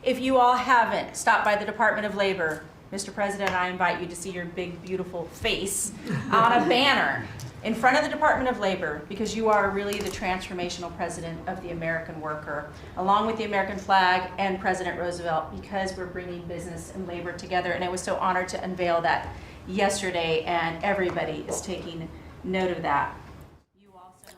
If you all haven't stopped by the Department of Labor, Mr. President, I invite you to see your big, beautiful face on a banner in front of the Department of Labor, because you are really the transformational president of the American worker, along with the American flag and President Roosevelt, because we're bringing business and labor together. And I was so honored to unveil that yesterday, and everybody is taking note of that.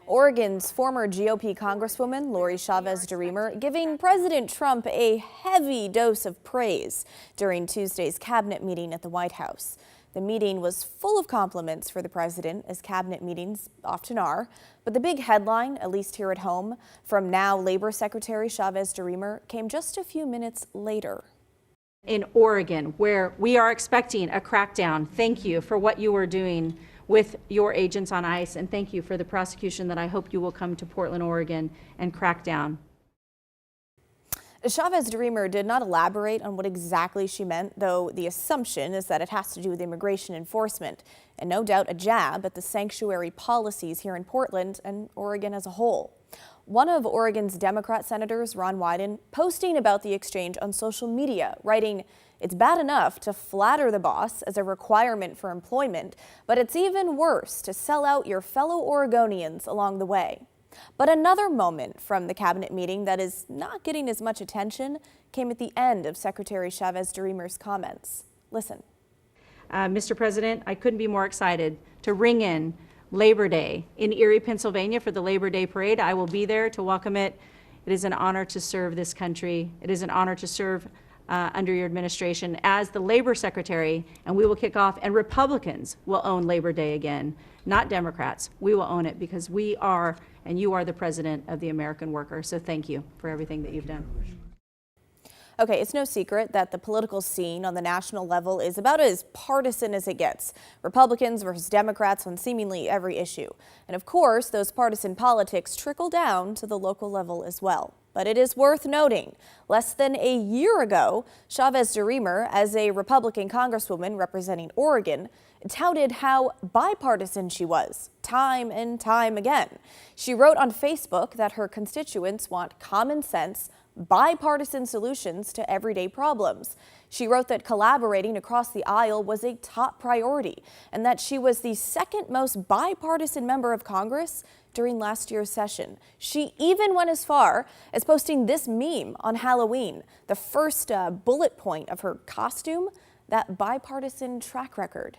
Oregon's former GOP Congresswoman Lori Chavez-Deremer giving President Trump a heavy dose of praise during Tuesday's cabinet meeting at the White House. The meeting was full of compliments for the president, as cabinet meetings often are. But the big headline, at least here at home, from now Labor Secretary Chavez-Deremer came just a few minutes later. In Oregon, where we are expecting a crackdown, thank you for what you are doing with your agents on ICE, and thank you for the prosecution that I hope you will come to Portland, Oregon and crack down. Chavez-Deremer did not elaborate on what exactly she meant, though the assumption is that it has to do with immigration enforcement, and no doubt a jab at the sanctuary policies here in Portland and Oregon as a whole. One of Oregon's Democrat senators, Ron Wyden, posting about the exchange on social media, writing, "It's bad enough to flatter the boss as a requirement for employment, but it's even worse to sell out your fellow Oregonians along the way." But another moment from the cabinet meeting that is not getting as much attention came at the end of Secretary Chavez-Deremer's comments. Listen. Mr. President, I couldn't be more excited to ring in Labor Day in Erie, Pennsylvania for the Labor Day Parade. I will be there to welcome it. It is an honor to serve this country. It is an honor to serve under your administration as the Labor Secretary, and we will kick off, and Republicans will own Labor Day again, not Democrats. We will own it because we are, and you are, the president of the American worker. So thank you for everything that you've done. Okay, it's no secret that the political scene on the national level is about as partisan as it gets. Republicans versus Democrats on seemingly every issue. And of course, those partisan politics trickle down to the local level as well. But it is worth noting, less than a year ago, Chavez-Deremer, as a Republican congresswoman representing Oregon, touted how bipartisan she was, time and time again. She wrote on Facebook that her constituents want common sense, bipartisan solutions to everyday problems. She wrote that collaborating across the aisle was a top priority, and that she was the second most bipartisan member of Congress during last year's session. She even went as far as posting this meme on Halloween, the first bullet point of her costume, that bipartisan track record.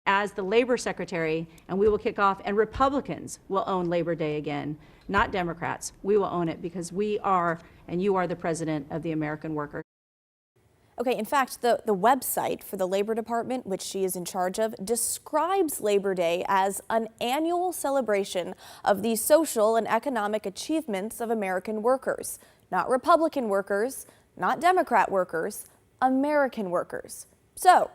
As the Labor Secretary, and we will kick off, and Republicans will own Labor Day again, not Democrats. We will own it because we are, and you are, the president of the American worker. Okay, in fact, the website for the Labor Department, which she is in charge of, describes Labor Day as an annual celebration of the social and economic achievements of American workers. Not Republican workers, not Democrat workers, American workers. So,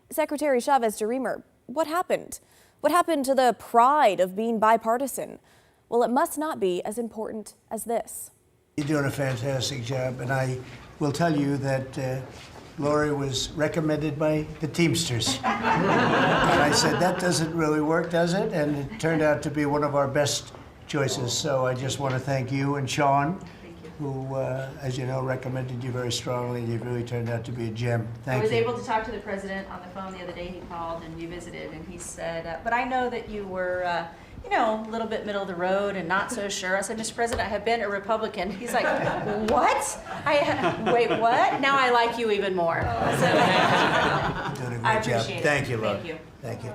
Secretary Chavez-Deremer, what happened? What happened to the pride of being bipartisan? Well, it must not be as important as this. You're doing a fantastic job, and I will tell you that Lori was recommended by the Teamsters. And I said, that doesn't really work, does it? And it turned out to be one of our best choices. So I just want to thank you and Sean, who, as you know, recommended you very strongly. You really turned out to be a gem. Thank you. I was able to talk to the president on the phone the other day. He called and you visited, and he said, but I know that you were, you know, a little bit middle of the road and not so sure. I said, Mr. President, I have been a Republican. He's like, what? Wait, what? Now I like you even more. So, You're doing a great I job. appreciate it. Thank you, Lori. Thank you. Thank you.